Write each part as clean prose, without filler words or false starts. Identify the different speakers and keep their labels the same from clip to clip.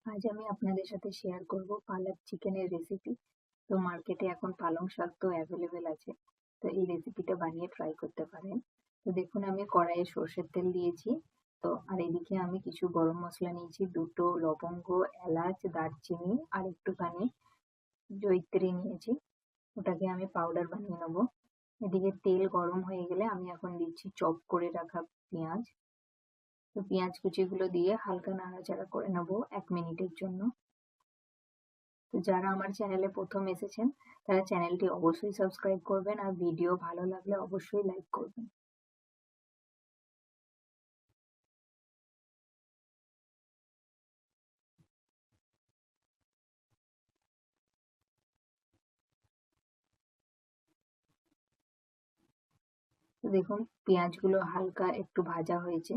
Speaker 1: আজ আমি আপনাদের সাথে শেয়ার করব পালক চিকেনের রেসিপি। তো মার্কেটে এখন পালং শাক তো অ্যাভেলেবেল আছে, তো এই রেসিপিটা বানিয়ে ট্রাই করতে পারেন। তো দেখুন, আমি কড়াইয়ে সর্ষের তেল দিয়েছি। তো আর এদিকে আমি কিছু গরম মশলা নিয়েছি, দুটো লবঙ্গ, এলাচ, দারচিনি আর একটুখানি জয়িত্রী নিয়েছি। ওটাকে আমি পাউডার বানিয়ে নেবো। এদিকে তেল গরম হয়ে গেলে আমি এখন দিচ্ছি চপ করে রাখা পেঁয়াজ। তো পেঁয়াজ কুচিগুলো দিয়ে হালকা নাড়াচাড়া করে নেবো 1 মিনিটের জন্য। তো যারা আমার চ্যানেলে প্রথম এসেছেন তারা চ্যানেলটি অবশ্যই সাবস্ক্রাইব করবেন, আর ভিডিও ভালো লাগলে অবশ্যই লাইক করবেন। তো দেখুন, পেঁয়াজগুলো হালকা একটু ভাজা হয়েছে।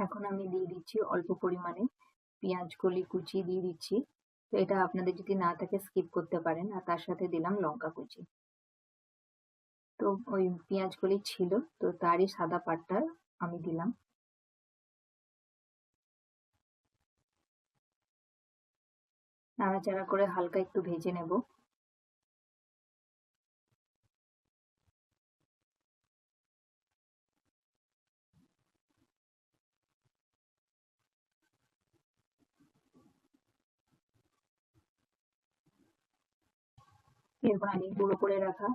Speaker 1: এখন আমি দিয়ে দিচ্ছি অল্প পরিমাণে পেঁয়াজ কলি কুচি দিয়ে দিচ্ছি। তো এটা আপনাদের যদি না থাকে স্কিপ করতে পারেন। আর তার সাথে দিলাম লঙ্কা কুচি। তো ওই পেঁয়াজ কলি ছিল, তো তারই সাদা পাটটা আমি দিলাম। নাড়াচাড়া করে হালকা একটু ভেজে নেব। এরপর আমি গুঁড়ো করে রাখা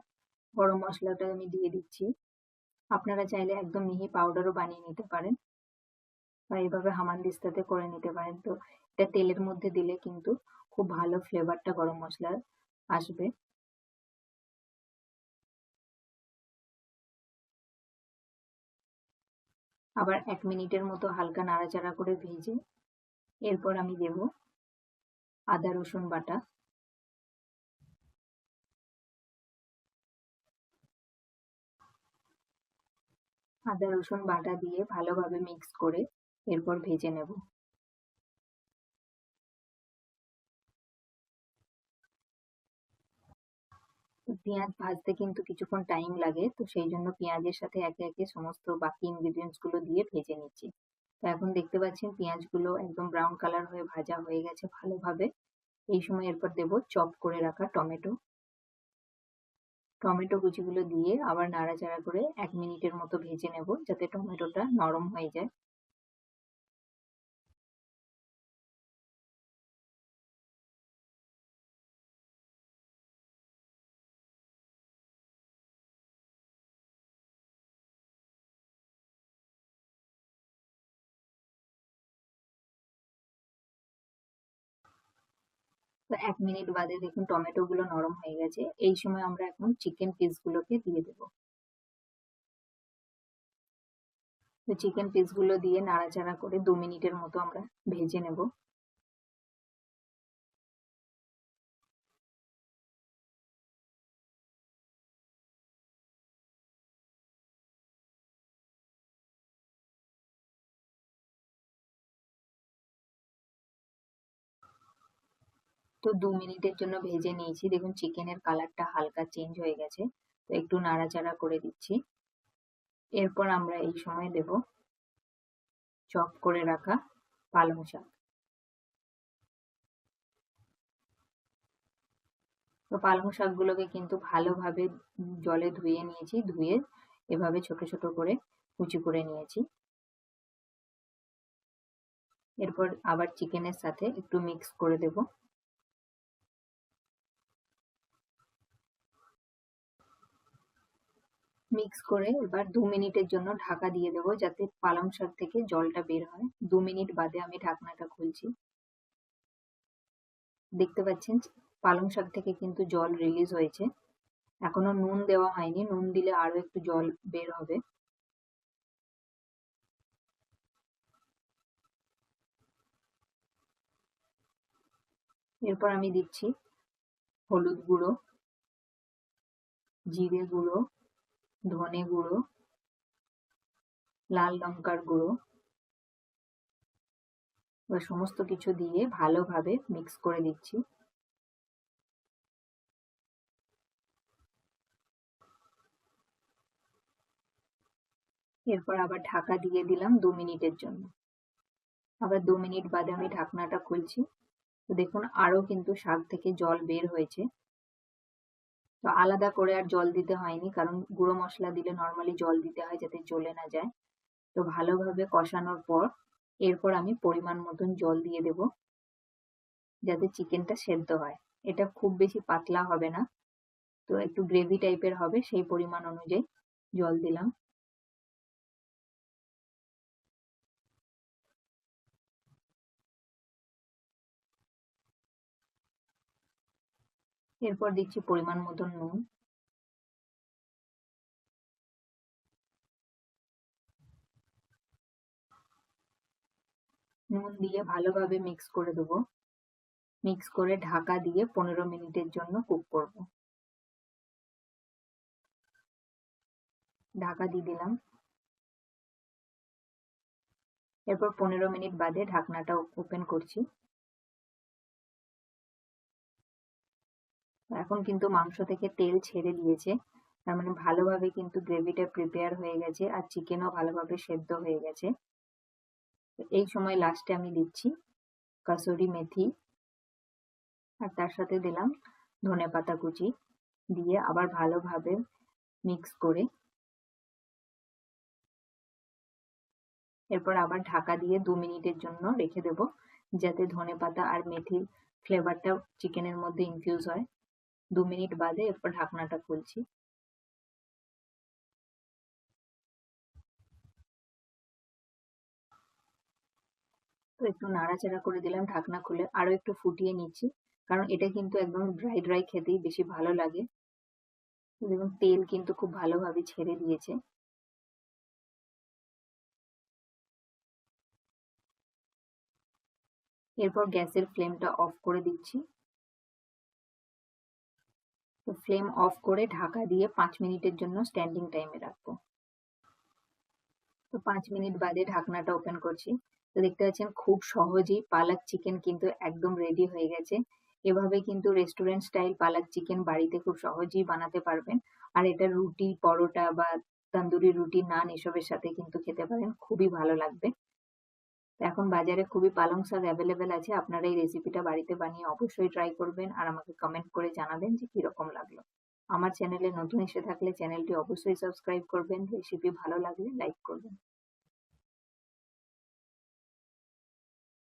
Speaker 1: গরম মশলাটা আমি দিয়ে দিচ্ছি। আপনারা চাইলে একদম মিহি পাউডারও বানিয়ে নিতে পারেন, বা এইভাবে হামানদিস্তাতে করে নিতে পারেন। তো এটা তেলের মধ্যে দিলে কিন্তু খুব ভালো ফ্লেভারটা গরম মশলার আসবে। আবার 1 মিনিটের মতো হালকা নাড়াচাড়া করে ভেজে এরপর আমি দেব আদা রসুন বাটা। আদা রসুন বাটা দিয়ে ভালোভাবে মিক্স করে এরপর ভেজে নেব। পেঁয়াজ ভাজতে কিন্তু কিছুক্ষণ টাইম লাগে, তো সেই জন্য পেঁয়াজের সাথে একে একে সমস্ত বাকি ইনগ্রিডিয়েন্টস গুলো দিয়ে ভেজে নিচ্ছি। তো এখন দেখতে পাচ্ছেন পেঁয়াজগুলো একদম ব্রাউন কালার হয়ে ভাজা হয়ে গেছে ভালোভাবে। এই সময় এরপর দেব চপ করে রাখা টমেটো। টমেটো কুচিগুলো দিয়ে আবার নাড়াচাড়া করে 1 মিনিটের মতো ভেজে নেব, যাতে টমেটোটা নরম হয়ে যায়। তো 1 মিনিট বাদে দেখুন টমেটো গুলো নরম হয়ে গেছে। এই সময় আমরা এখন চিকেন পিসগুলোকে দিয়ে দেব। তো চিকেন পিসগুলো দিয়ে নাড়াচাড়া করে 2 মিনিটের মতো আমরা ভেজে নেব। তো 2 মিনিটের জন্য ভেজে নিয়েছি। দেখুন চিকেনের কালারটা হালকা চেঞ্জ হয়ে গেছে। তো একটু নাড়াচাড়া করে দিচ্ছি। এরপর আমরা এই সময় দেব চপ করে রাখা পালং শাক। তো পালং শাকগুলোকে কিন্তু ভালোভাবে জলে ধুয়ে নিয়েছি। ধুয়ে এভাবে ছোট ছোট করে কুচি করে নিয়েছি। এরপর আবার চিকেনের সাথে একটু মিক্স করে দেব। মিক্স করে এবার 2 মিনিটের জন্য ঢাকা দিয়ে দেবো, যাতে পালং শাক থেকে জলটা বের হয়। 2 মিনিট বাদে আমি ঢাকনাটা খুলছি। দেখতে পাচ্ছেন পালং শাক থেকে কিন্তু জল রিলিজ হয়েছে। এখনো নুন দেওয়া হয়নি, নুন দিলে আরো একটু জল বের হবে। এরপর আমি দিচ্ছি হলুদ গুঁড়ো, জিরে গুঁড়ো, ধনে গুঁড়ো, লাল লঙ্কার গুঁড়ো। বা সমস্ত কিছু দিয়ে ভালোভাবে মিক্স করে দিচ্ছি। এরপর আবার ঢাকা দিয়ে দিলাম 2 মিনিটের জন্য। আবার 2 মিনিট বাদে আমি ঢাকনাটা খুলছি। তো দেখুন আরো কিন্তু শাক থেকে জল বের হয়েছে। তো আলাদা করে আর জল দিতে হয়নি, কারণ গুঁড়ো মশলা দিলে নর্মালি জল দিতে হয় যাতে জ্বলে না যায়। তো ভালোভাবে কষানোর পর এরপর আমি পরিমাণ মতন জল দিয়ে দেব, যাতে চিকেনটা সেদ্ধ হয়। এটা খুব বেশি পাতলা হবে না, তো একটু গ্রেভি টাইপের হবে, সেই পরিমাণ অনুযায়ী জল দিলাম। এরপর দিচ্ছি পরিমাণ মতন নুন। নুন দিয়ে ভালোভাবে মিক্স করে দেবো। মিক্স করে ঢাকা দিয়ে 15 মিনিটের জন্য কুক করব। ঢাকা দিয়ে দিলাম। এরপর 15 মিনিট বাদে ঢাকনাটা ওপেন করছি। এখন কিন্তু মাংস থেকে তেল ছেড়ে দিয়েছে, তার মানে ভালোভাবে কিন্তু গ্রেভিটা প্রিপেয়ার হয়ে গেছে আর চিকেনও ভালোভাবে সেদ্ধ হয়ে গেছে। এই সময় লাস্টে আমি দিচ্ছি কাসুরি মেথি, আর তার সাথে দিলাম ধনেপাতা কুচি, দিয়ে আবার ভালোভাবে মিক্স করে এরপর আবার ঢাকা দিয়ে 2 মিনিটের জন্য রেখে দেব, যাতে ধনেপাতা আর মেথির ফ্লেভারটা চিকেনের মধ্যে ইনফিউজ হয়। 2 মিনিট বাদে এরপর ঢাকনাটা খুলছি। তো একটু নাড়াচাড়া করে দিলাম ঢাকনা খুলে, আরো একটু ফুটিয়ে নিচ্ছি, কারণ এটা কিন্তু একদম ড্রাই ড্রাই খেতেই বেশি ভালো লাগে। দেখুন তেল কিন্তু খুব ভালোভাবে ছেড়ে দিয়েছে। এরপর গ্যাসের ফ্লেমটা অফ করে দিচ্ছি। তো ফ্লেম অফ করে ঢাকা দিয়ে 5 মিনিটের জন্য স্ট্যান্ডিং টাইমে রাখবো। তো 5 মিনিট বাদে ঢাকনাটা ওপেন করছি। তো দেখতে পাচ্ছেন খুব সহজেই পালাক চিকেন কিন্তু একদম রেডি হয়ে গেছে। এভাবে কিন্তু রেস্টুরেন্ট স্টাইল পালাক চিকেন বাড়িতে খুব সহজেই বানাতে পারবেন। আর এটা রুটি, পরোটা বা তন্দুরি রুটি, নান এসবের সাথে কিন্তু খেতে পারেন, খুবই ভালো লাগবে। এখন বাজারে খুবই পালং শাক অ্যাভেলেবেল আছে, আপনারা এই রেসিপিটা বাড়িতে বানিয়ে অবশ্যই ট্রাই করবেন আর আমাকে কমেন্ট করে জানাবেন যে কিরকম লাগলো। আমার চ্যানেলে নতুন এসে থাকলে চ্যানেলটি অবশ্যই সাবস্ক্রাইব করবেন, রেসিপি ভালো লাগলে লাইক করবেন।